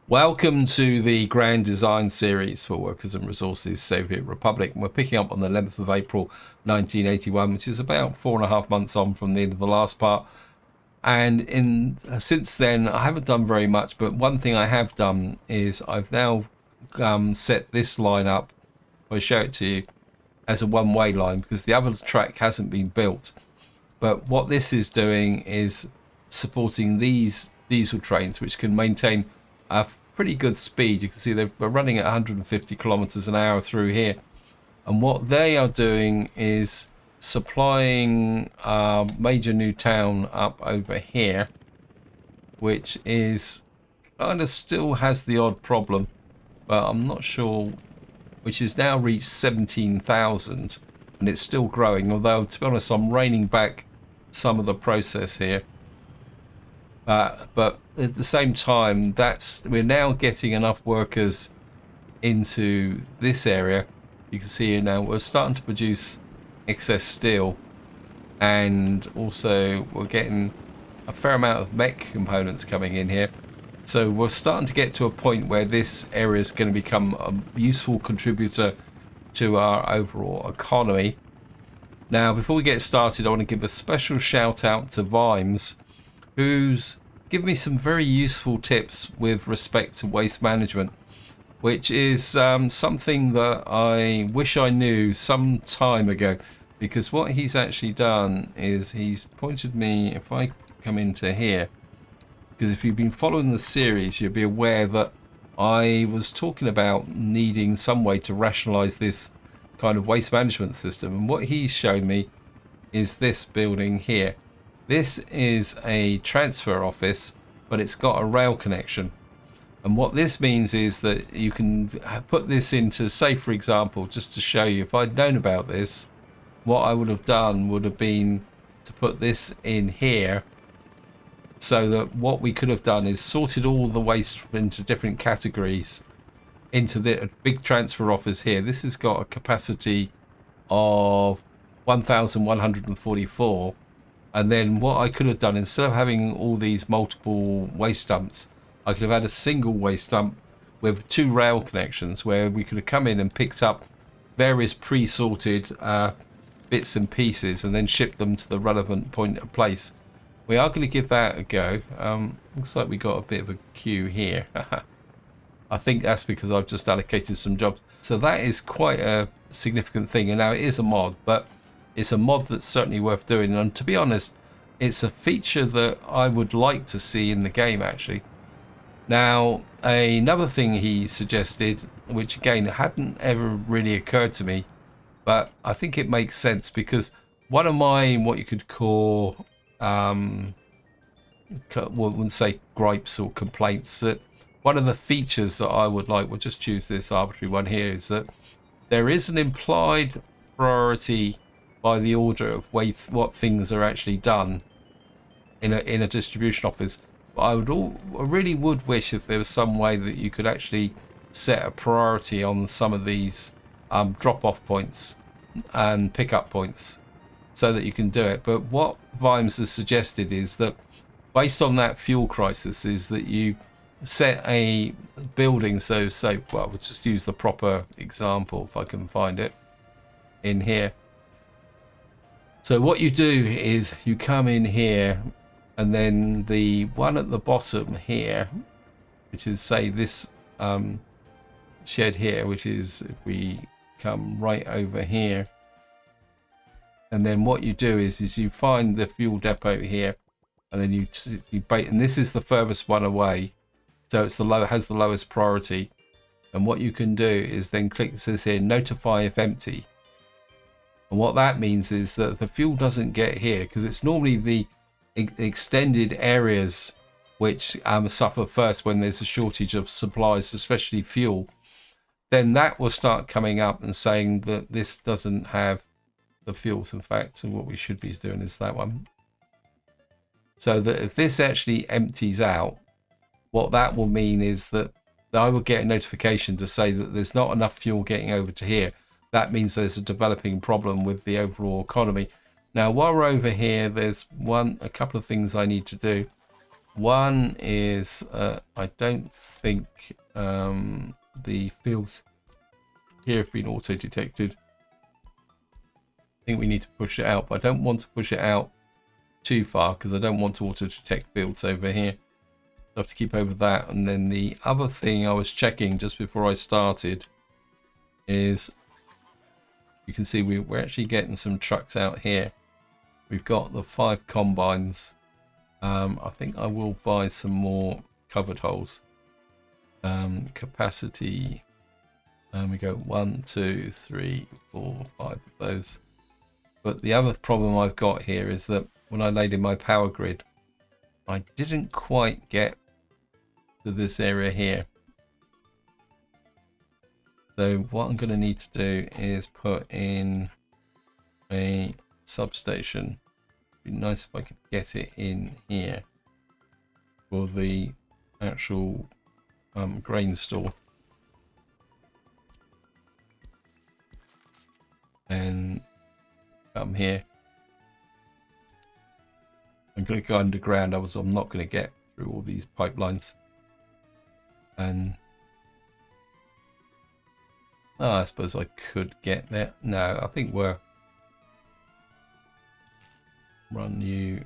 Welcome to the Grand Design Series for Workers and Resources Soviet Republic. And we're picking up on the 11th of April 1981, which is about 4.5 months on from the end of the last part. And since then, I haven't done very much, but one thing I have done is I've now set this line up. I'll show it to you as a one-way line because the other track hasn't been built. But what this is doing is supporting these diesel trains, which can maintain a pretty good speed. You can see they're running at 150 kilometers an hour through here. And what they are doing is supplying a major new town up over here, which is kind of still has the odd problem, but I'm not sure, which has now reached 17,000 and it's still growing. Although, to be honest, I'm reining back some of the process here. But at the same time, we're now getting enough workers into this area. You can see here now we're starting to produce excess steel, and also we're getting a fair amount of mech components coming in here. So we're starting to get to a point where this area is going to become a useful contributor to our overall economy. Now, before we get started, I want to give a special shout out to Vimes, who's given me some very useful tips with respect to waste management, which is something that I wish I knew some time ago, because what he's actually done is he's pointed me, if I come into here, because if you've been following the series, you'll be aware that I was talking about needing some way to rationalize this kind of waste management system, and what he's shown me is this building here. This is a transfer office, but it's got a rail connection. And what this means is that you can put this into, say, for example, just to show you, if I'd known about this, what I would have done would have been to put this in here, so that what we could have done is sorted all the waste into different categories into the big transfer office here. This has got a capacity of 1,144. And then what I could have done, instead of having all these multiple waste dumps, I could have had a single waste dump with 2 rail connections where we could have come in and picked up various pre-sorted bits and pieces and then shipped them to the relevant point of place. We are going to give that a go. Looks like we got a bit of a queue here. I think that's because I've just allocated some jobs. So that is quite a significant thing. And now it is a mod, but it's a mod that's certainly worth doing. And to be honest, it's a feature that I would like to see in the game, actually. Now, another thing he suggested, which again hadn't ever really occurred to me, but I think it makes sense, because one of my, what you could call, wouldn't say gripes or complaints, that one of the features that I would like, we'll just choose this arbitrary one here, is that there is an implied priority by the order of what things are actually done in a distribution office. But I really would wish if there was some way that you could actually set a priority on some of these drop-off points and pick-up points, so that you can do it. But what Vimes has suggested is that, based on that fuel crisis, is that you set a building. So say, well, we'll just use the proper example if I can find it in here. So what you do is you come in here, and then the one at the bottom here, which is, say, this shed here, which is, if we come right over here, and then what you do is you find the fuel depot here, and then you bait, and this is the furthest one away, so it's has the lowest priority. And what you can do is then click, it says here, notify if empty. And what that means is that the fuel doesn't get here, because it's normally the extended areas which suffer first when there's a shortage of supplies, especially fuel. Then that will start coming up and saying that this doesn't have the fuels. In fact, and what we should be doing is that one. So that if this actually empties out, what that will mean is that I will get a notification to say that there's not enough fuel getting over to here. That means there's a developing problem with the overall economy. Now, while we're over here, there's a couple of things I need to do. One is I don't think the fields here have been auto-detected. I think we need to push it out, but I don't want to push it out too far because I don't want to auto-detect fields over here. I have to keep over that. And then the other thing I was checking just before I started is you can see we're actually getting some trucks out here. We've got the 5 combines. I think I will buy some more covered holes. Capacity. We go 1, 2, 3, 4, 5 of those. But the other problem I've got here is that when I laid in my power grid, I didn't quite get to this area here. So what I'm going to need to do is put in a substation. It'd be nice if I could get it in here for the actual grain store. And come here. I'm going to go underground. I'm not going to get through all these pipelines. And I suppose I could get there. No, I think we're run you.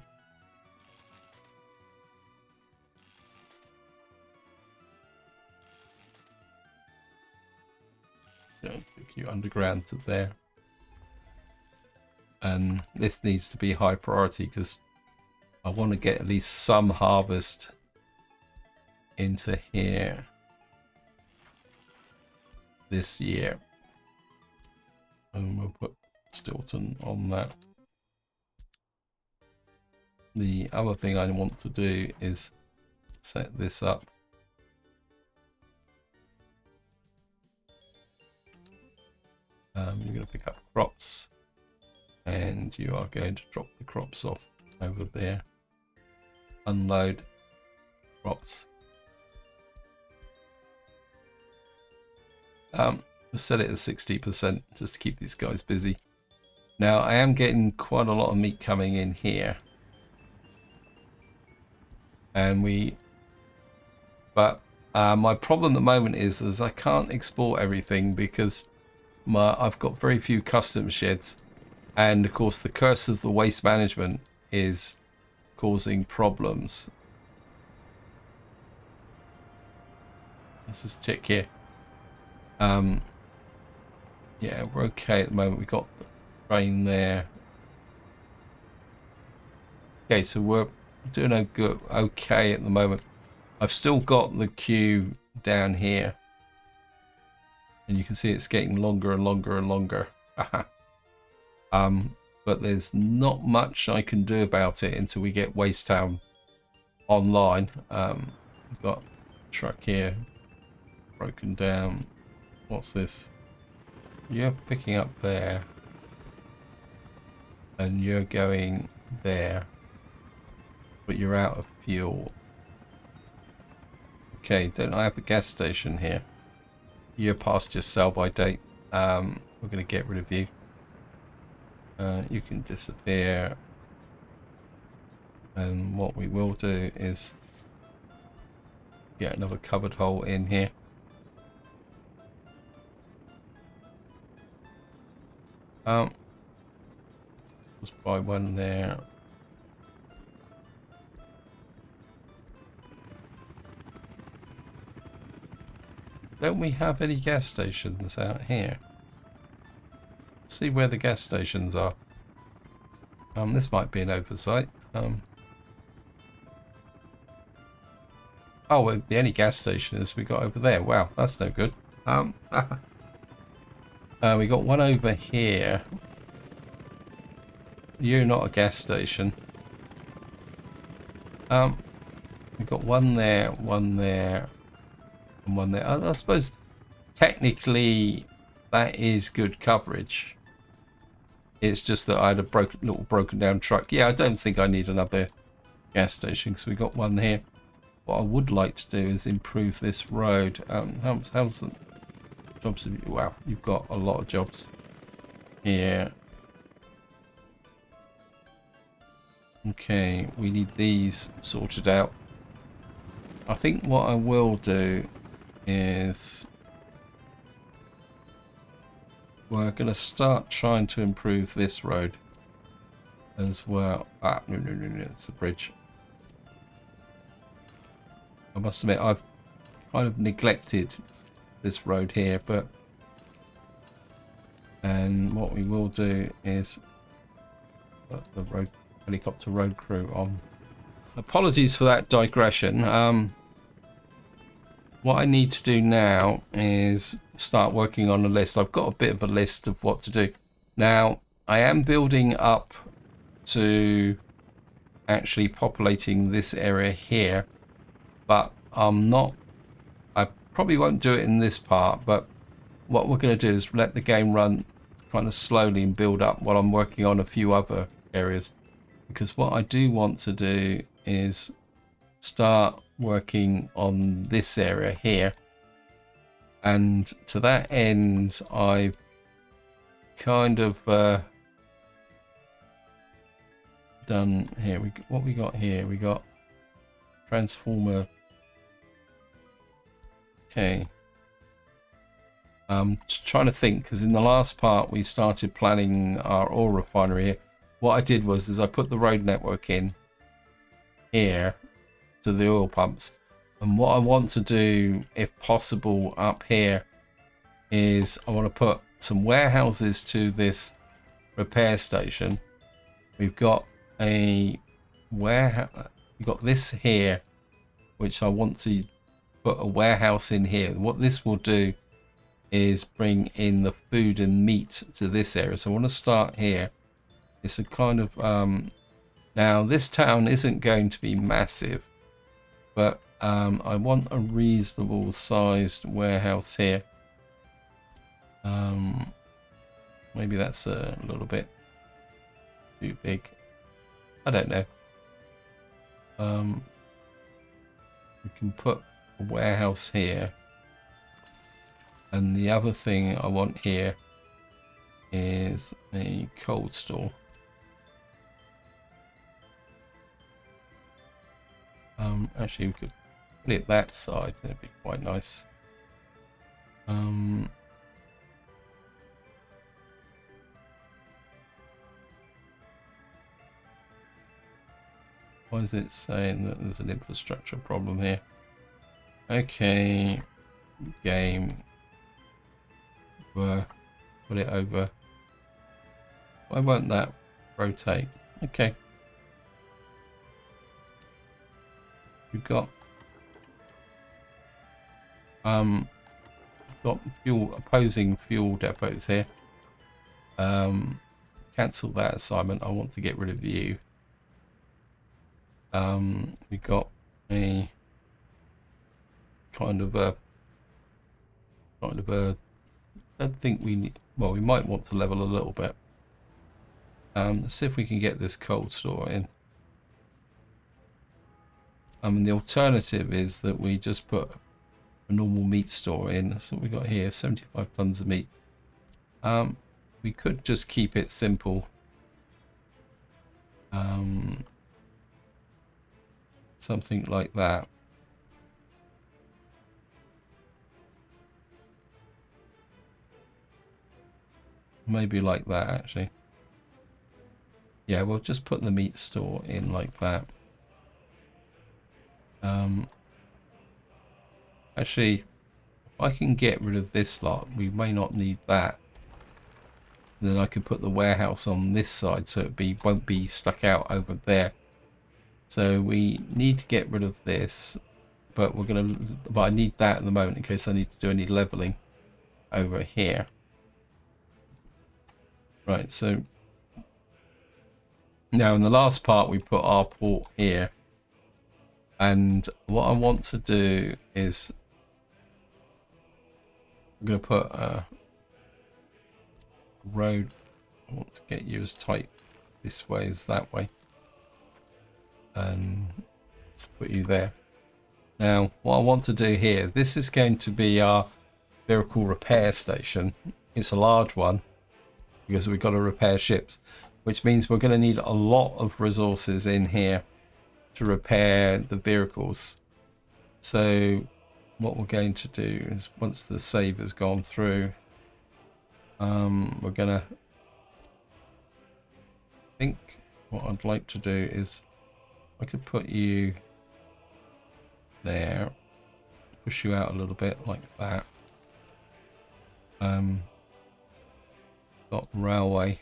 Don't take you underground to there. And this needs to be high priority because I want to get at least some harvest into here this year. And we'll put Stilton on that. The other thing I want to do is set this up. You're going to pick up crops and you are going to drop the crops off over there. Unload crops. We'll set it at 60% just to keep these guys busy. Now I am getting quite a lot of meat coming in here. And my problem at the moment is I can't export everything because I've got very few custom sheds, and of course the curse of the waste management is causing problems. Let's just check here. Yeah, we're okay at the moment. We got the train there. Okay, so we're doing okay at the moment. I've still got the queue down here, and you can see it's getting longer and longer and longer. But there's not much I can do about it until we get Waste Town online. We've got a truck here broken down. What's this? You're picking up there, and you're going there, but you're out of fuel. Okay, don't I have a gas station here? You're past your sell-by date. We're going to get rid of you. You can disappear. And what we will do is get another covered hole in here. Just buy one there. Don't we have any gas stations out here? Let's see where the gas stations are. This might be an oversight. Oh, well, the only gas station is we got over there. Wow, that's no good. We got one over here. You're not a gas station. We got one there, and one there. I suppose technically that is good coverage. It's just that I had a little broken down truck. Yeah, I don't think I need another gas station because we got one here. What I would like to do is improve this road. How's the jobs? Wow, you've got a lot of jobs here. Okay, we need these sorted out. I think what I will do is we're going to start trying to improve this road as well. Ah, no, it's a bridge. I must admit, I've kind of neglected this road here, and what we will do is put the helicopter road crew on. Apologies for that digression. What I need to do now is start working on a list. I've got a bit of a list of what to do. Now, I am building up to actually populating this area here, but I probably won't do it in this part, but what we're going to do is let the game run kind of slowly and build up while I'm working on a few other areas, because what I do want to do is start working on this area here, and to that end I've kind of done here. What we got here, we got transformer. Okay, just trying to think, because in the last part we started planning our oil refinery here. What I did was I put the road network in here to the oil pumps, and what I want to do, if possible, up here is I want to put some warehouses to this repair station. We've got a warehouse, we've got this here, which I want to put a warehouse in here. What this will do is bring in the food and meat to this area. So I want to start here. It's a kind of now this town isn't going to be massive, but I want a reasonable sized warehouse here. Maybe that's a little bit too big. I don't know. We can put a warehouse here, and the other thing I want here is a cold store. Actually, we could put it that side. That'd be quite nice. Why is it saying that there's an infrastructure problem here? Okay, game. Put it over. Why won't that rotate? Okay. We've got opposing fuel depots here. Cancel that assignment. I want to get rid of you. We've got a kind of a I don't think we need, well, we might want to level a little bit. Let's see if we can get this cold store in. The alternative is that we just put a normal meat store in. That's what we got here, 75 tons of meat. We could just keep it simple. Something like that. Maybe like that, actually. Yeah, we'll just put the meat store in like that. Actually, if I can get rid of this lot, we may not need that. Then I can put the warehouse on this side, so it won't be stuck out over there. So we need to get rid of this, but I need that at the moment in case I need to do any leveling over here. Right, so now in the last part we put our port here, and what I want to do is I'm going to put a road. I want to get you as tight this way as that way, and to put you there. Now what I want to do here, this is going to be our vehicle repair station. It's a large one because we've got to repair ships, which means we're going to need a lot of resources in here to repair the vehicles. So what we're going to do is once the save has gone through, we're gonna think what I'd like to do is I could put you there, push you out a little bit like that. Got railway.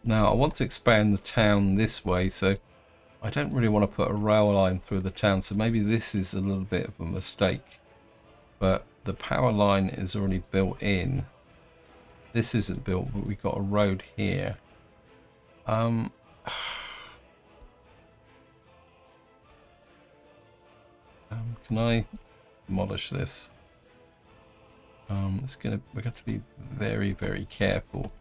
Now I want to expand the town this way, so I don't really want to put a rail line through the town, so maybe this is a little bit of a mistake. But the power line is already built in. This isn't built, but we've got a road here. Can I demolish this? We're going to be very, very careful.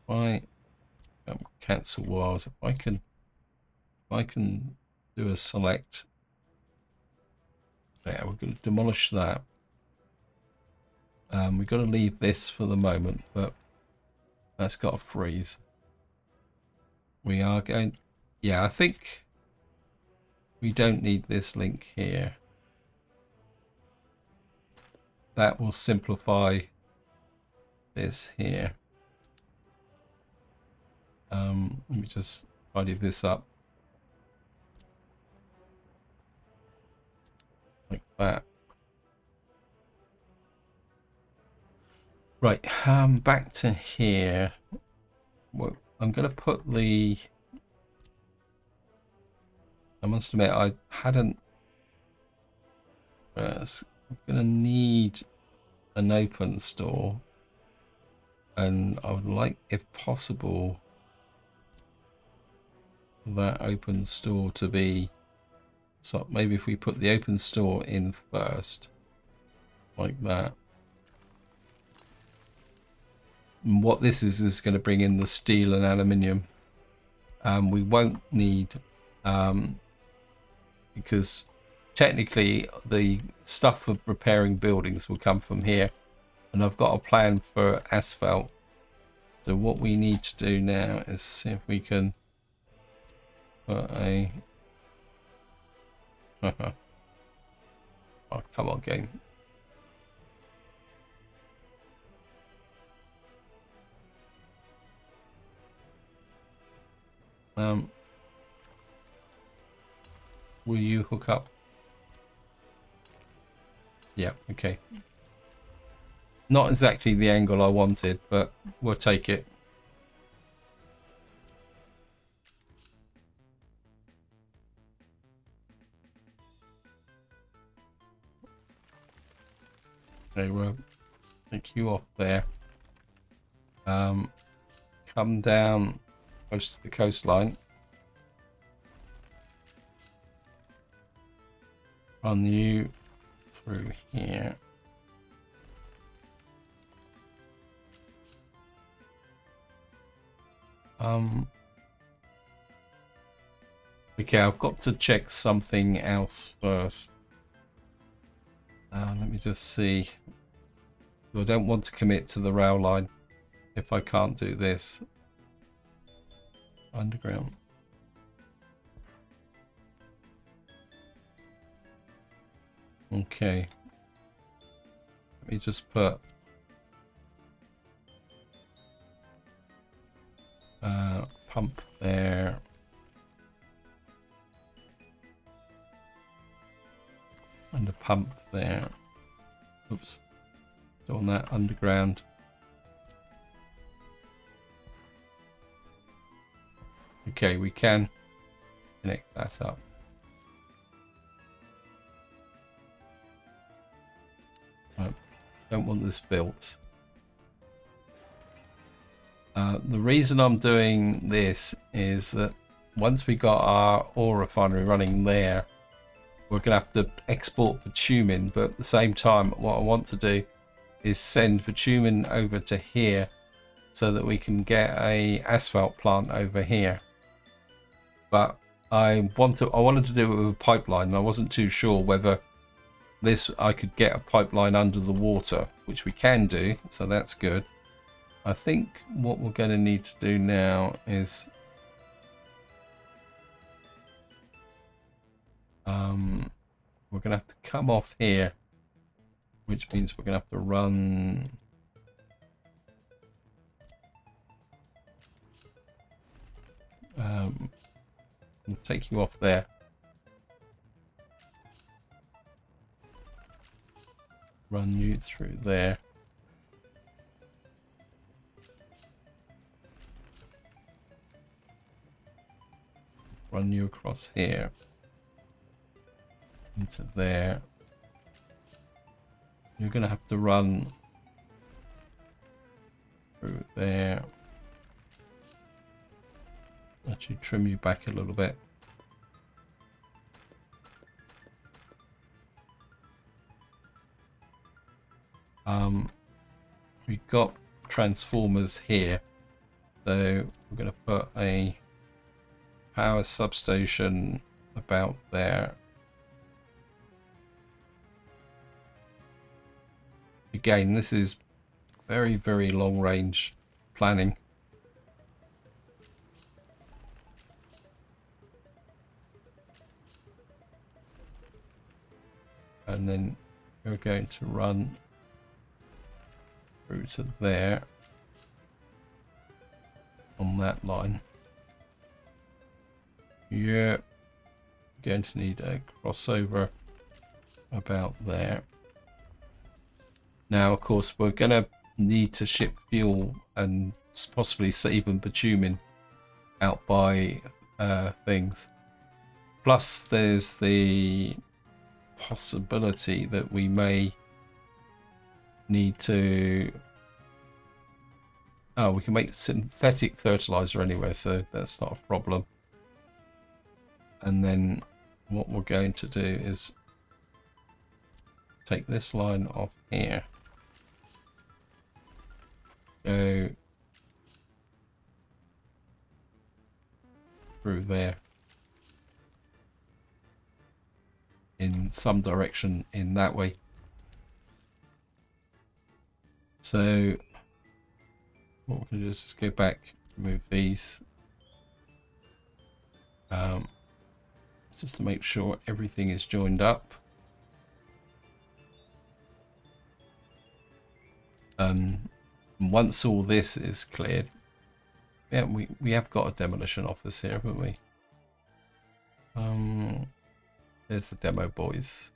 I cancel wars. If I can do a select. Yeah, we're going to demolish that. We've got to leave this for the moment, but that's got to freeze. We are going. Yeah, I think we don't need this link here. That will simplify this here. Let me just tidy this up like that. Right, back to here. Well, I'm going to put the. I must admit, I hadn't. I'm going to need an open store, and I would like, if possible, that open store to be. So maybe if we put the open store in first, like that. And what this is going to bring in the steel and aluminium. We won't need, because technically the stuff for repairing buildings will come from here, and I've got a plan for asphalt. So what we need to do now is see if we can put a oh, come on, game. Will you hook up? Yeah, okay. Not exactly the angle I wanted, but we'll take it. Okay, we'll take you off there. Come down close to the coastline. Run you through here. Okay, I've got to check something else first. Let me just see. I don't want to commit to the rail line if I can't do this. Underground. Okay. Let me just put pump there. And a pump there. Oops. Doing that underground. Okay, we can connect that up. Don't want this built. The reason I'm doing this is that once we got our ore refinery running there, we're going to have to export bitumen, but at the same time what I want to do is send bitumen over to here so that we can get a asphalt plant over here. But I wanted to do it with a pipeline, and I wasn't too sure whether I could get a pipeline under the water, which we can do, so that's good. I think what we're going to need to do now is We're going to have to come off here, which means we're going to have to run. I'll take you off there. Run you through there. Run you across here. Into there. You're going to have to run through there. Actually trim you back a little bit. We've got transformers here, so we're going to put a power substation about there. Again, this is very, very long range planning. And then we're going to run through to there on that line. Yeah, going to need a crossover about there. Now, of course, we're going to need to ship fuel and possibly even bitumen out by things. Plus, there's the possibility that we may need to... Oh, we can make synthetic fertilizer anyway, so that's not a problem. And then what we're going to do is take this line off here. Go through there in some direction in that way. So what we're going to do is just go back, remove these, just to make sure everything is joined up. Once all this is cleared, yeah, we have got a demolition office here, haven't we? There's the demo boys.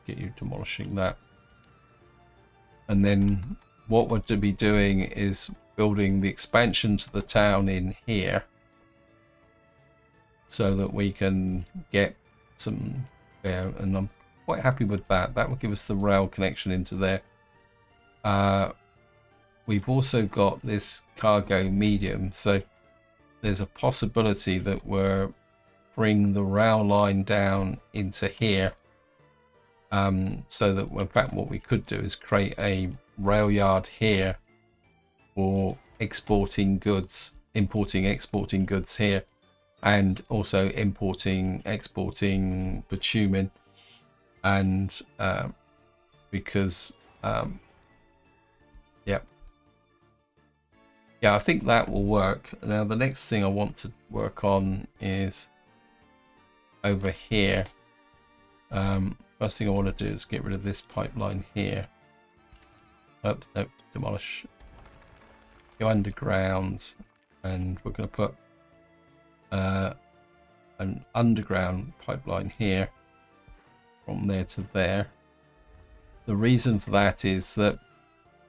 Get you demolishing that. And then what we're to be doing is building the expansion to the town in here, so that we can get some there, and I'm quite happy with that. That will give us the rail connection into there. We've also got this cargo medium, so there's a possibility that we're bring the rail line down into here, so that in fact what we could do is create a rail yard here for exporting goods, importing, exporting goods here, and also importing, exporting bitumen. And because yeah, I think that will work. Now the next thing I want to work on is over here. First thing I want to do is get rid of this pipeline here. Oh, nope, demolish. Go underground, and we're going to put an underground pipeline here from there to there. The reason for that is that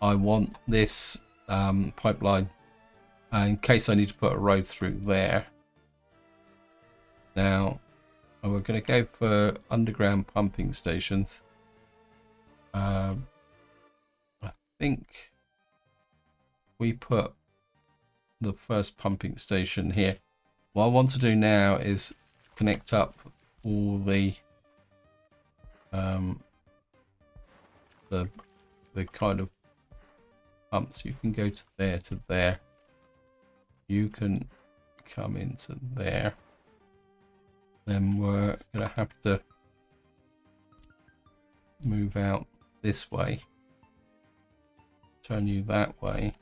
I want this pipeline in case I need to put a road through there. Now we're going to go for underground pumping stations. I think we put the first pumping station here. What I want to do now is connect up all the kind of pumps. You can go to there. You can come into there. Then we're going to have to move out this way turn you that way.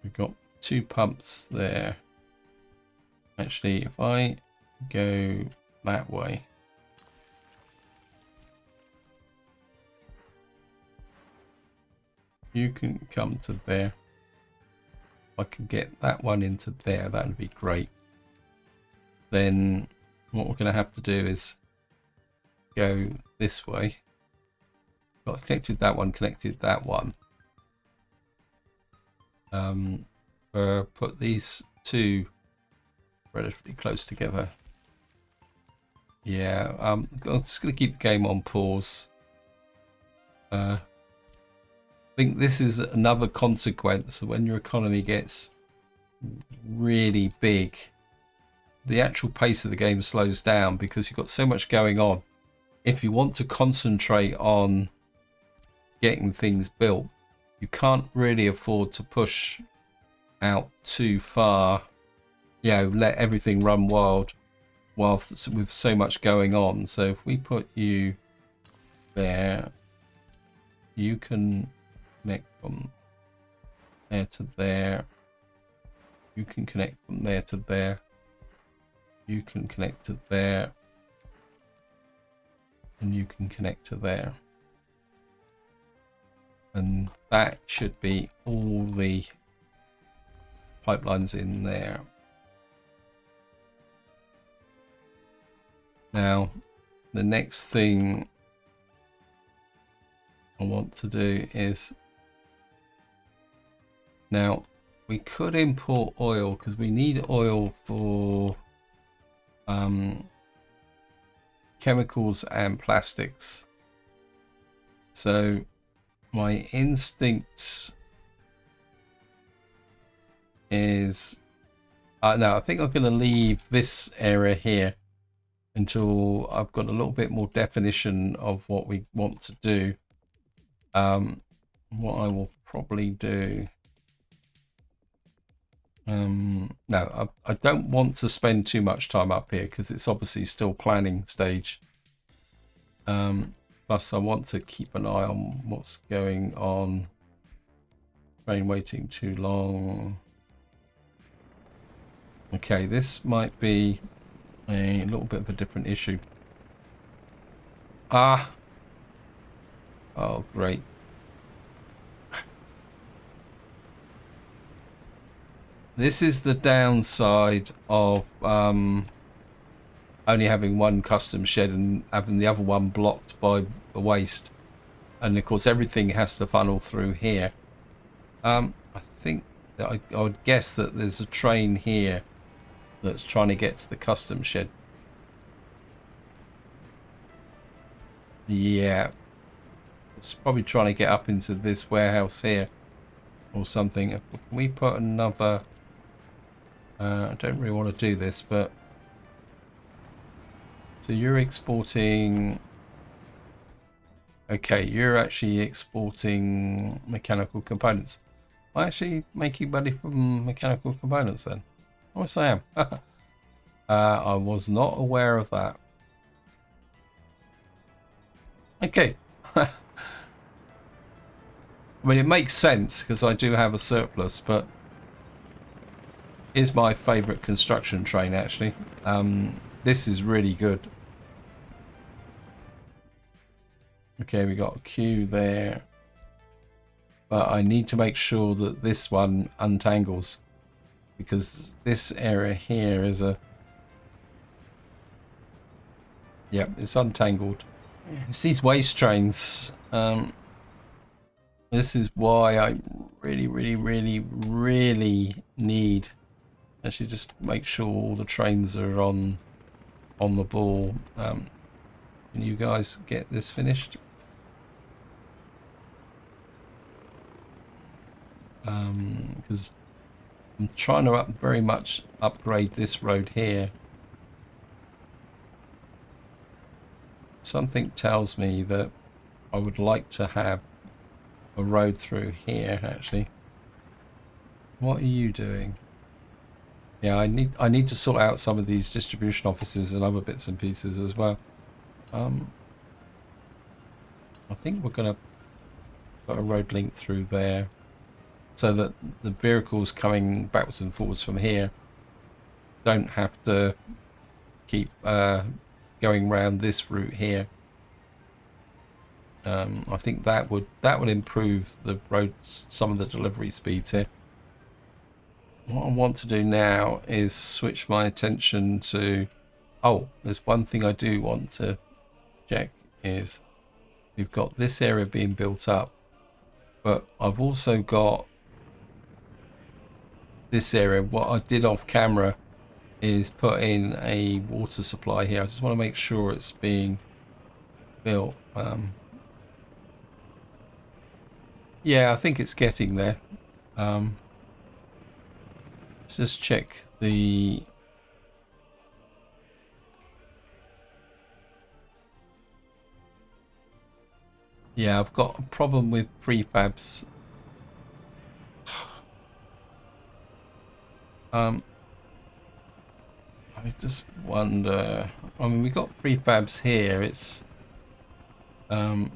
We've got 2 pumps there. Actually, if I go that way, you can come to there. If I can get that one into there, that would be great. Then what we're going to have to do is go this way. Got connected that one, connected that one. Put these 2 relatively close together. Yeah, I'm just going to keep the game on pause. I think this is another consequence when your economy gets really big. The actual pace of the game slows down because you've got so much going on. If you want to concentrate on getting things built, you can't really afford to push out too far. You know, let everything run wild whilst with so much going on. So if we put you there, you can connect from there to there. You can connect from there to there. You can connect to there. And you can connect to there. And that should be all the pipelines in there. Now, the next thing I want to do is, now we could import oil because we need oil for chemicals and plastics. So my instinct is no, I think I'm going to leave this area here until I've got a little bit more definition of what we want to do. What I will probably do, no, I don't want to spend too much time up here because it's obviously still planning stage. Plus I want to keep an eye on what's going on. Train waiting too long. Okay, this might be a little bit of a different issue. Oh, great. This is the downside of only having one custom shed and having the other one blocked by the waste. And of course everything has to funnel through here. I think that I would guess that there's a train here that's trying to get to the custom shed. Yeah, it's probably trying to get up into this warehouse here or something. If we put another, I don't really want to do this, but so you're exporting. Okay, you're actually exporting mechanical components. I'm actually making money from mechanical components then. Yes, I am. I was not aware of that. Okay. I mean, it makes sense because I do have a surplus, but is my favourite construction train actually. This is really good. Okay, we got a queue there, but I need to make sure that this one untangles because this area here is a, yep, it's untangled. It's these waste trains. This is why I really need actually just make sure all the trains are on the ball. Can you guys get this finished? Because I'm trying to very much upgrade this road here. Something tells me that I would like to have a road through here actually. What are you doing? Yeah, I need to sort out some of these distribution offices and other bits and pieces as well. I think we're going to put a road link through there so that the vehicles coming backwards and forwards from here don't have to keep going around this route here. I think that would improve the roads, some of the delivery speeds here. What I want to do now is switch my attention to, oh, there's one thing I do want to check is we've got this area being built up, but I've also got this area. What I did off camera is put in a water supply here. I just want to make sure it's being built. Yeah, I think it's getting there. Let's just check the... Yeah, I've got a problem with prefabs. I just wonder... I mean, we got prefabs here. It's... let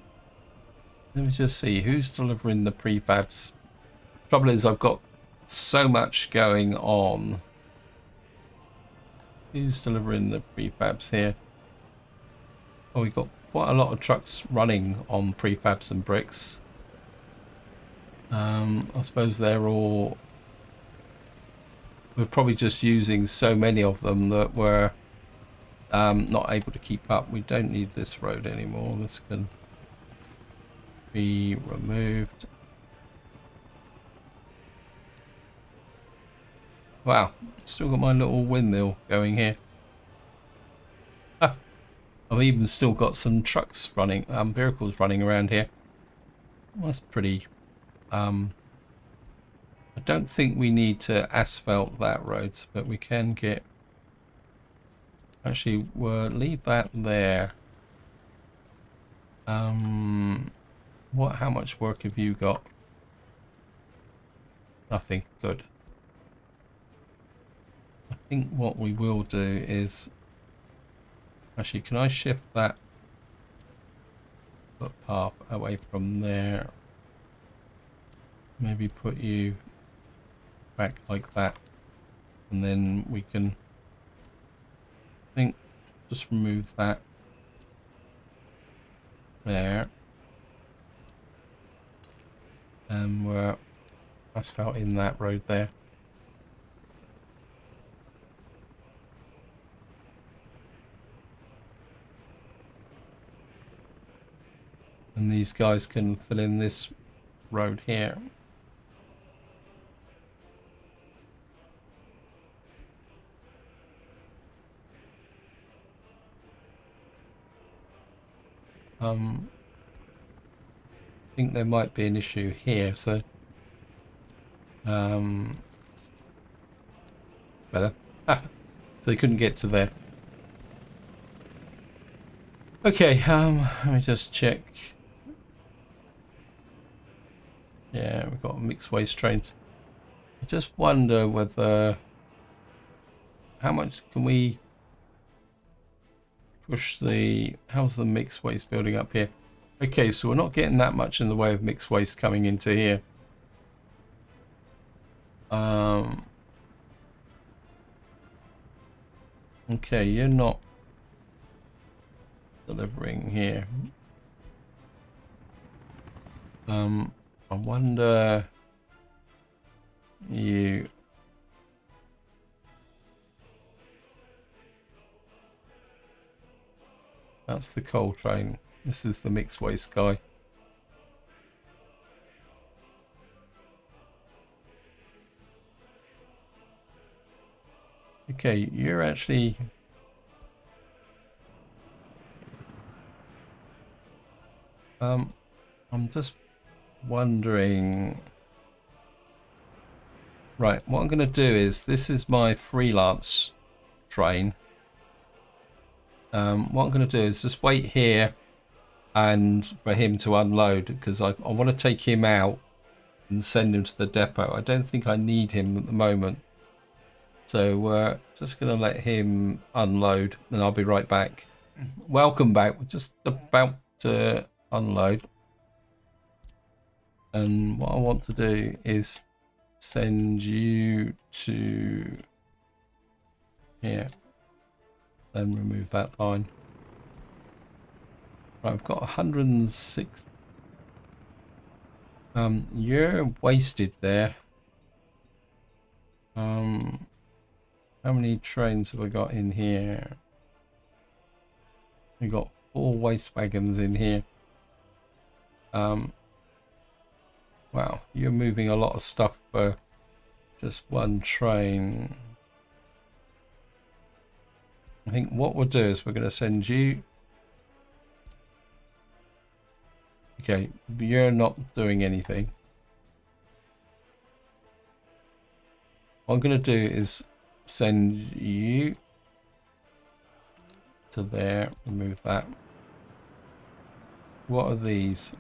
me just see who's delivering the prefabs. Trouble is, I've got so much going on. Who's delivering the prefabs here? Oh, we've got quite a lot of trucks running on prefabs and bricks. I suppose they're all... We're probably just using so many of them that we're not able to keep up. We don't need this road anymore. This can be removed. Wow, still got my little windmill going here. Ah, I've even still got some trucks running, vehicles running around here. That's pretty. I don't think we need to asphalt that road, but we can get. Actually, we'll leave that there. What? How much work have you got? Nothing. Good. I think what we will do is... Actually, can I shift that footpath away from there? Maybe put you back like that. And then we can... I think just remove that. There. And we're asphalting that road there. And these guys can fill in this road here. I think there might be an issue here, so better. So they couldn't get to there. Okay, let me just check. Yeah, we've got mixed waste trains. I just wonder whether... How much can we push the... How's the mixed waste building up here? Okay, so we're not getting that much in the way of mixed waste coming into here. Okay, you're not delivering here. I wonder you... That's the coal train. This is the mixed waste guy. Okay, you're actually... I'm just wondering... Right, what I'm going to do is, this is my freelance train. What I'm going to do is just wait here and for him to unload, because I want to take him out and send him to the depot. I don't think I need him at the moment. So we're just going to let him unload, and I'll be right back. welcome back. We're just about to unload. And what I want to do is send you to here. Then remove that line. Right, I've got 106. You're wasted there. How many trains have I got in here? We got 4 waste wagons in here. Wow, you're moving a lot of stuff for just one train. I think what we'll do is we're going to send you. Okay, you're not doing anything. What I'm going to do is send you to there, remove that. What are these?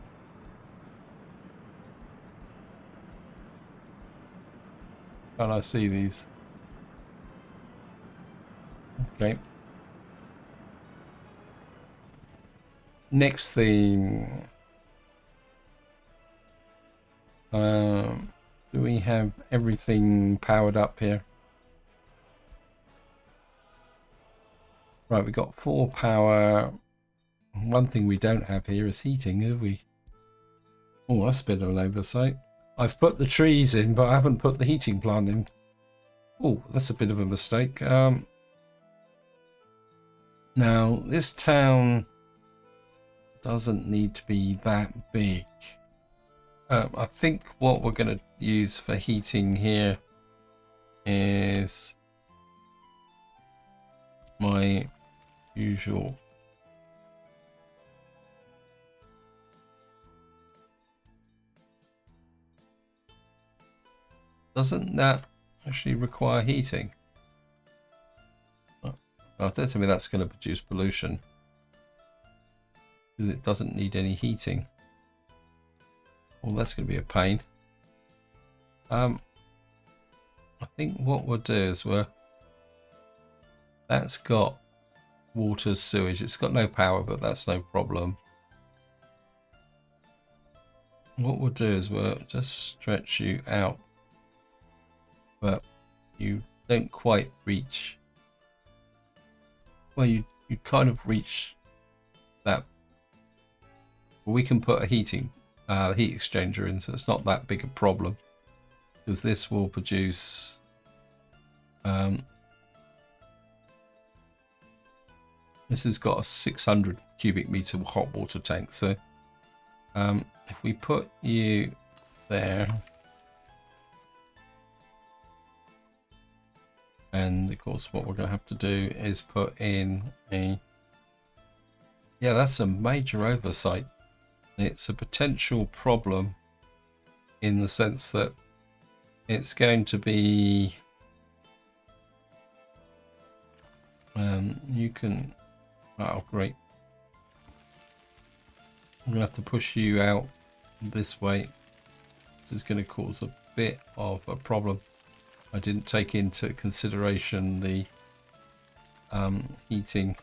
Can I see these? Okay. Next thing. Do we have everything powered up here? Right, we got 4 power. One thing we don't have here is heating, have we? Oh, that's a bit of an oversight. I've put the trees in, but I haven't put the heating plant in. Oh, that's a bit of a mistake. Now, this town doesn't need to be that big. I think what we're going to use for heating here is my usual. Doesn't that actually require heating? Oh, don't tell me that's going to produce pollution, because it doesn't need any heating. Well, that's going to be a pain. I think what we'll do is that's got water, sewage. It's got no power, but that's no problem. What we'll do is we'll just stretch you out, but you don't quite reach. Well, you kind of reach that. Well, we can put a heat exchanger in, so it's not that big a problem, because this will produce this has got a 600 cubic meter hot water tank, so if we put you there, and of course what we're going to have to do is put in a, yeah, that's a major oversight. It's a potential problem in the sense that it's going to be you can, oh great, I'm gonna have to push you out this way. This is going to cause a bit of a problem. I didn't take into consideration the heating.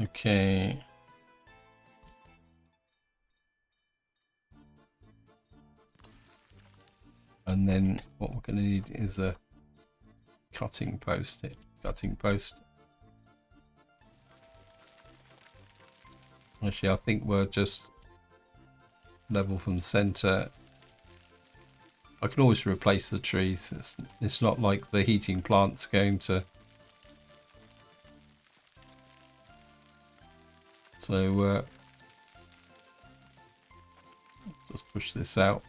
Okay. And then what we're going to need is a cutting post. Cutting post. Actually, I think we're just level from center. I can always replace the trees. It's not like the heating plant's going to. So just push this out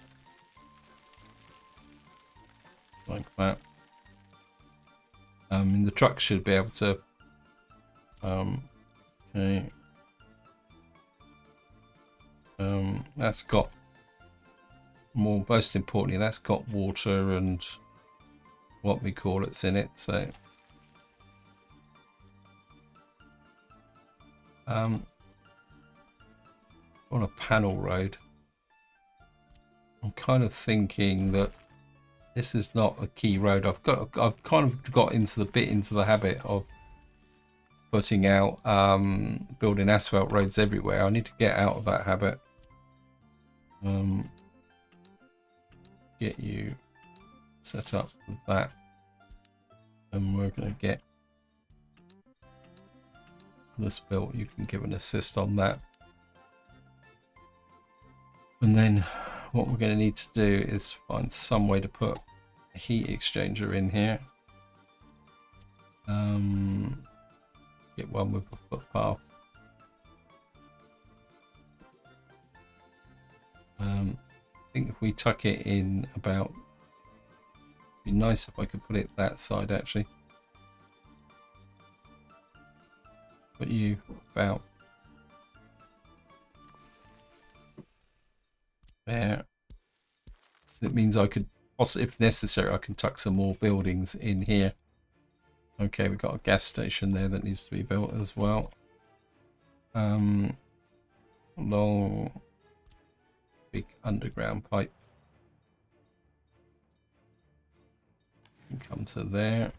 like that. And the truck should be able to. Okay. That's got more. Most importantly, that's got water and what we call it's in it. So on a panel road, I'm kind of thinking that this is not a key road. I've kind of got into the habit of putting out, building asphalt roads everywhere. I need to get out of that habit. Get you set up with that, and we're going to get this built. You can give an assist on that, and then what we're going to need to do is find some way to put a heat exchanger in here. Get one with a footpath. I think if we tuck it in about, it'd be nice if I could put it that side actually. Put you about there. It means I could, if necessary, I can tuck some more buildings in here. Okay, we've got a gas station there that needs to be built as well. Long, big underground pipe. Can come to there.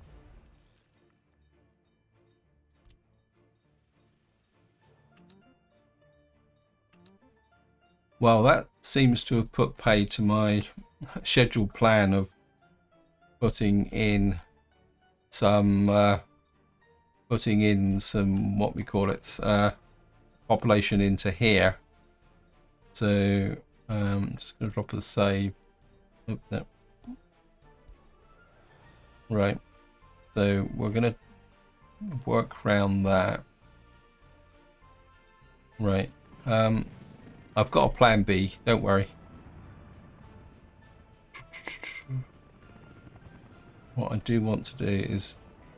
Well, that seems to have put pay to my scheduled plan of putting in some what we call it, population into here. So I'm just going to drop a save. Oop, no. Right, so we're going to work around that. Right, I've got a plan B, don't worry. What I do want to do is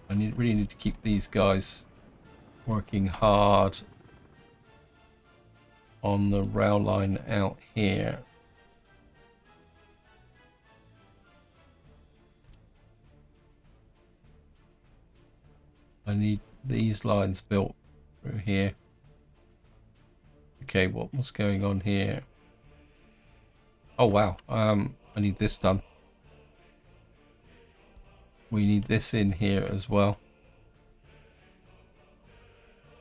I really need to keep these guys working hard on the rail line out here. I need these lines built through here. Okay, what's going on here? Oh wow, I need this done. We need this in here as well.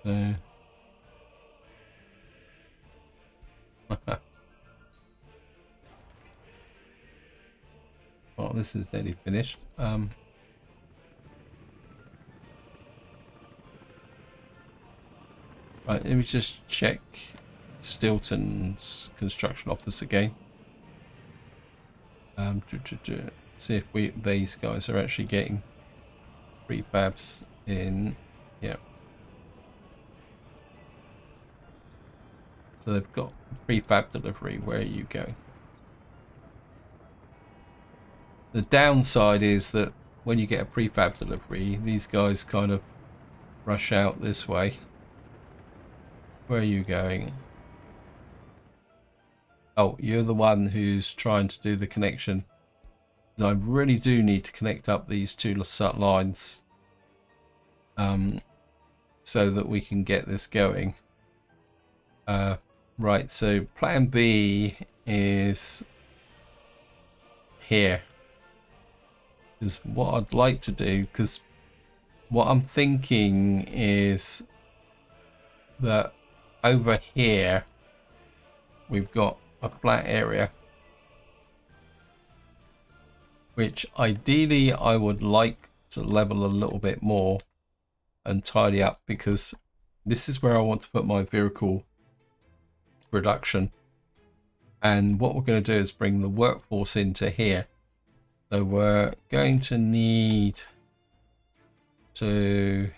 Oh, this is nearly finished. Right, let me just check Stilton's construction office again. See if these guys are actually getting prefabs in. Yeah. So they've got prefab delivery. Where are you going? The downside is that when you get a prefab delivery, these guys kind of rush out this way. Where are you going? Oh, you're the one who's trying to do the connection. I really do need to connect up these two lines so that we can get this going. Right, so plan B is here. Is what I'd like to do, because what I'm thinking is that over here we've got a flat area which ideally I would like to level a little bit more and tidy up, because this is where I want to put my vehicle production. And what we're going to do is bring the workforce into here. So we're going to need to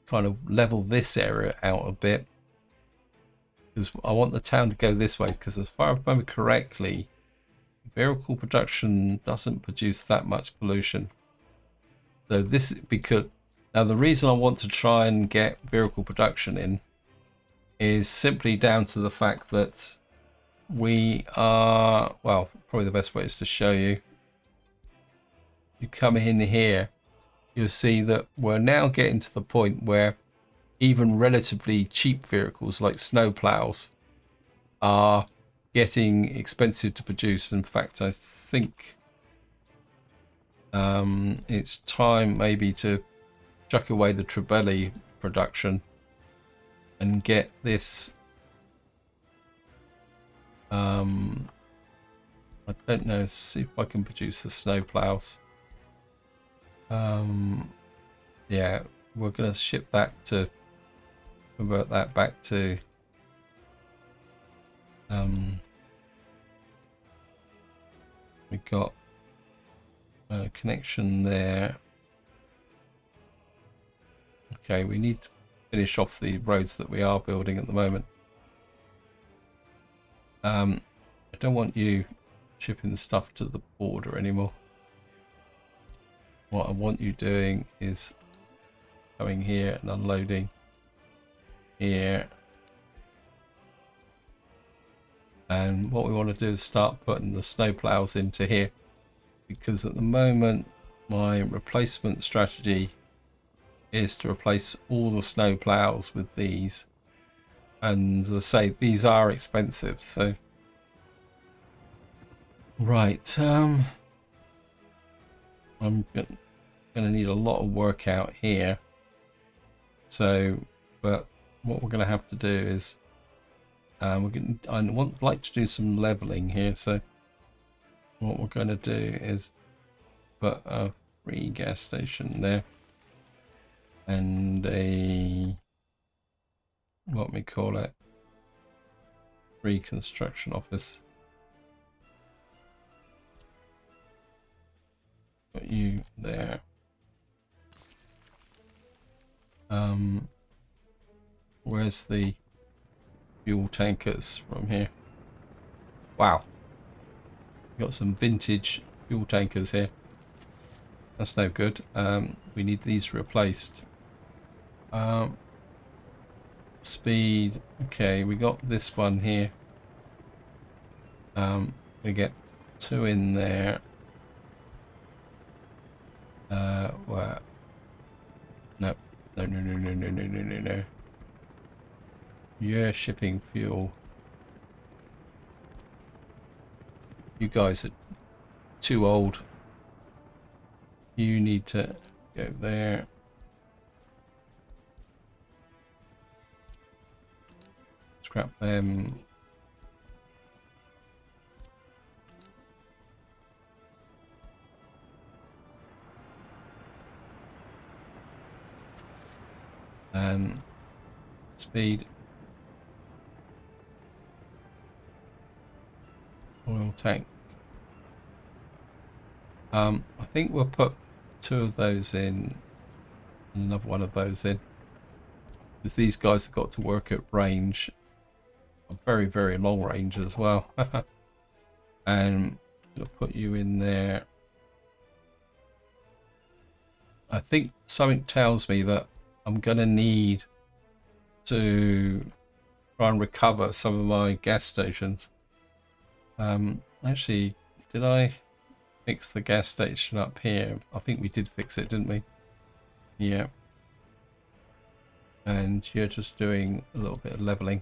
kind of level this area out a bit, because I want the town to go this way, because as far as I remember correctly, vehicle production doesn't produce that much pollution. So this, because now the reason I want to try and get vehicle production in is simply down to the fact that we are, well, probably the best way is to show you. You come in here, you'll see that we're now getting to the point where even relatively cheap vehicles like snowplows are getting expensive to produce. In fact, I think it's time maybe to chuck away the Trebelli production and get this. I don't know. See if I can produce the snowplows. Yeah, we're gonna ship that to convert that back to. We got a connection there. Okay, we need to finish off the roads that we are building at the moment. I don't want you shipping stuff to the border anymore. What I want you doing is coming here and unloading here. And what we want to do is start putting the snowplows into here, because at the moment my replacement strategy is to replace all the snowplows with these, and as I say, these are expensive. So right, I'm gonna need a lot of work out here. So, but what we're gonna have to do is I want like to do some leveling here. So what we're going to do is put a free gas station there and a, what we call it, free construction office. Put you there. Where's the fuel tankers from here? Wow, got some vintage fuel tankers here. That's no good. We need these replaced. Speed. Okay, we got this one here. We get 2 in there. Where? No. No. Yeah, shipping fuel. You guys are too old. You need to go there. Scrap them. And speed. Oil tank. I think we'll put 2 of those in and another one of those in, because these guys have got to work at range, a very, very long range as well. And I'll put you in there. I think something tells me that I'm gonna need to try and recover some of my gas stations. Actually, did I fix the gas station up here? I think we did fix it, didn't we? Yeah. And you're just doing a little bit of leveling.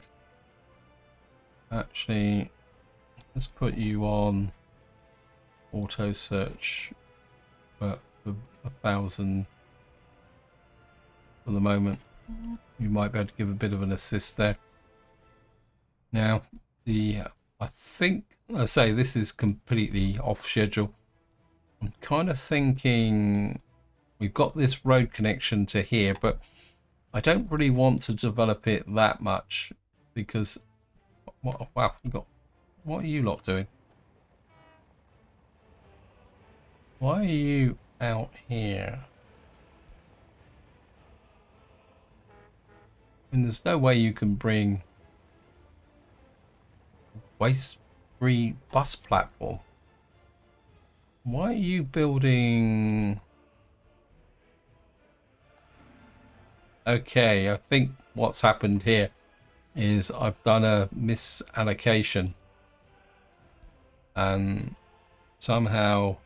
Actually, let's put you on auto search for 1,000 for the moment. You might be able to give a bit of an assist there. Now, I think, I say this is completely off schedule. I'm kind of thinking we've got this road connection to here, but I don't really want to develop it that much, because wow, what are you lot doing? Why are you out here? I mean, there's no way you can bring waste-free bus platform. Why are you building? Okay, I think what's happened here is I've done a misallocation, and somehow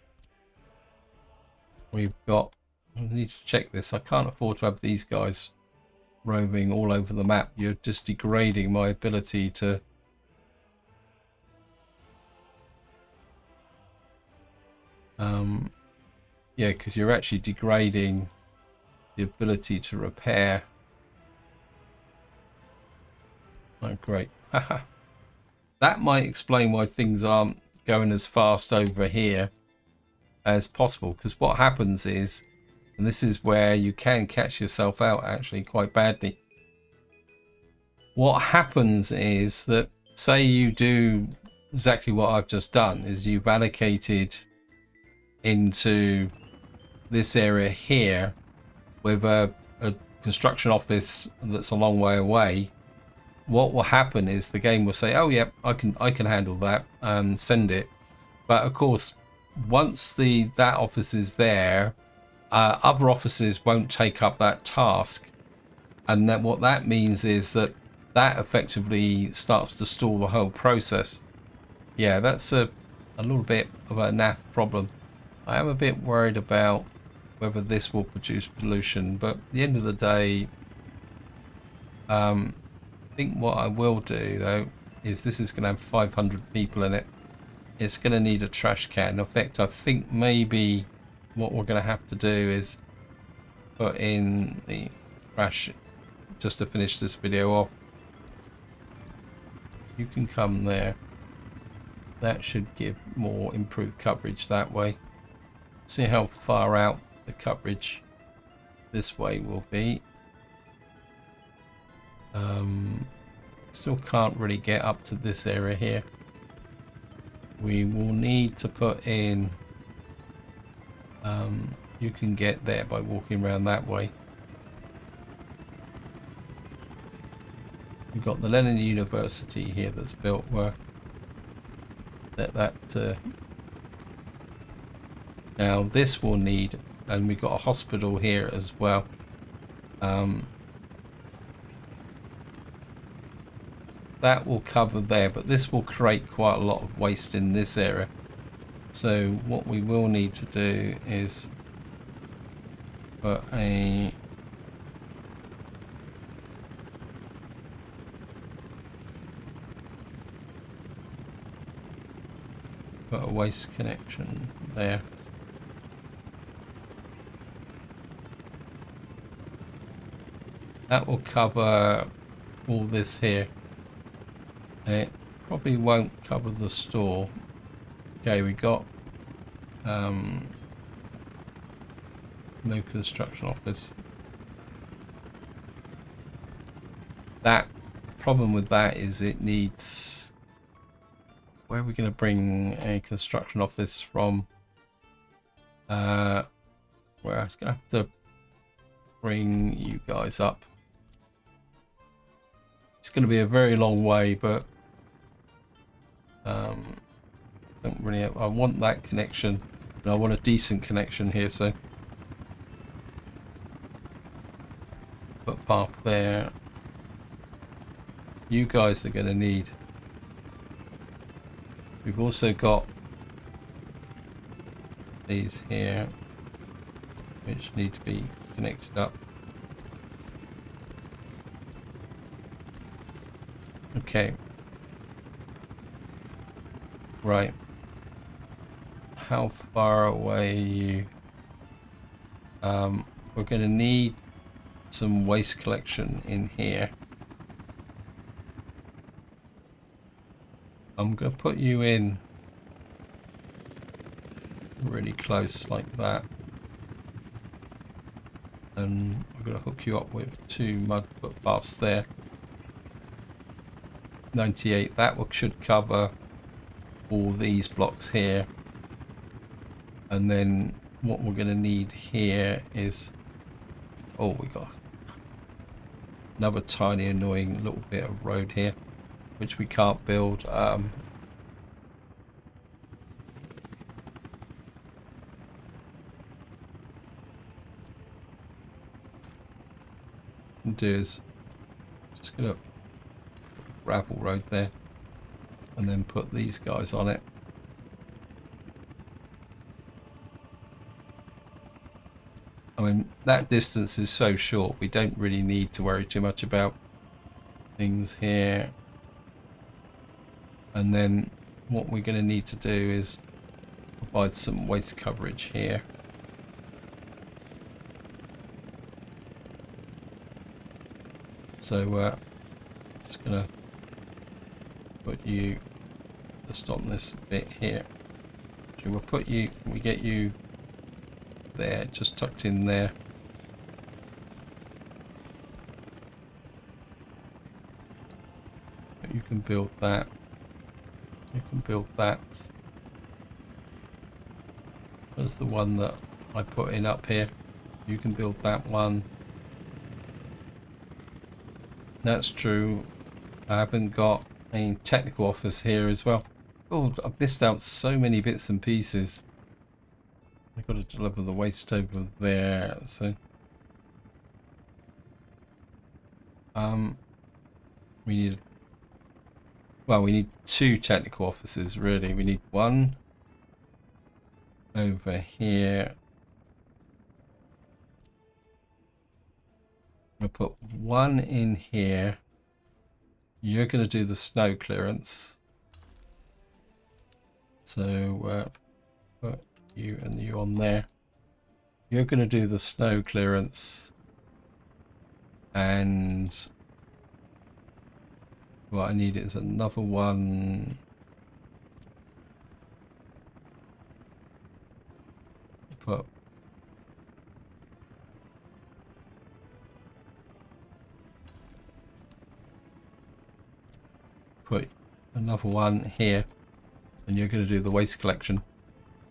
we've got, I need to check this. I can't afford to have these guys roaming all over the map. You're just degrading my ability to yeah, because you're actually degrading the ability to repair. Oh, great. That might explain why things aren't going as fast over here as possible, because what happens is, and this is where you can catch yourself out actually quite badly, what happens is that, say you do exactly what I've just done, is you've allocated into this area here with a construction office that's a long way away. What will happen is the game will say, oh yeah, I can handle that, and send it. But of course, once that office is there, other offices won't take up that task, and then what that means is that effectively starts to stall the whole process. Yeah, that's a little bit of a naff problem. I am a bit worried about whether this will produce pollution, but at the end of the day, I think what I will do though is, this is going to have 500 people in it. It's going to need a trash can. In fact, I think maybe what we're going to have to do is put in the trash, just to finish this video off. You can come there. That should give more improved coverage that way. See how far out the coverage this way will be. Still can't really get up to this area here. We will need to put in, you can get there by walking around that way. We've got the Lenin University here that's built, where now this will need, and we've got a hospital here as well. That will cover there, but this will create quite a lot of waste in this area. So what we will need to do is put a waste connection there. That will cover all this here. It probably won't cover the store. Okay, we got no construction office. That problem with that is it needs, where are we going to bring a construction office from? Where I'm going to have to bring you guys up. It's going to be a very long way, but don't really. I want that connection, and I want a decent connection here. So put path there. You guys are going to need. We've also got these here, which need to be connected up. Okay. Right. How far away are you? We're going to need some waste collection in here. I'm going to put you in really close like that. And I'm going to hook you up with 2 mud footbaths there. 98, that should cover all these blocks here. And then what we're going to need here is, oh, we got another tiny annoying little bit of road here, which we can't build. Do is just gonna gravel road there, and then put these guys on it. I mean, that distance is so short, we don't really need to worry too much about things here. And then what we're going to need to do is provide some waste coverage here. So just gonna put you just on this bit here. So we'll put you, we get you there, just tucked in there. You can build that. You can build that. There's the one that I put in up here. You can build that one. That's true. I haven't got a technical office here as well. Oh, I've missed out so many bits and pieces. I've got to deliver the waste over there. So, we need, well, we need 2 technical offices really. We need one over here. I'm gonna put one in here. You're going to do the snow clearance. So put you and you on there. You're going to do the snow clearance. And what I need is another one. Put another one here, and you're going to do the waste collection.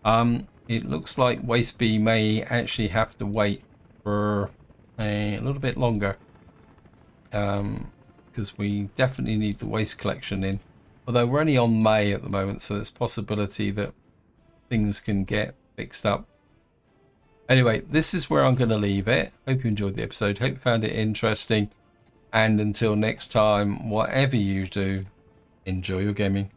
It looks like waste B may actually have to wait for a little bit longer, because we definitely need the waste collection in. Although we're only on May at the moment, so there's possibility that things can get fixed up. Anyway, this is where I'm going to leave it. Hope you enjoyed the episode. Hope you found it interesting. And until next time, whatever you do, enjoy your gaming.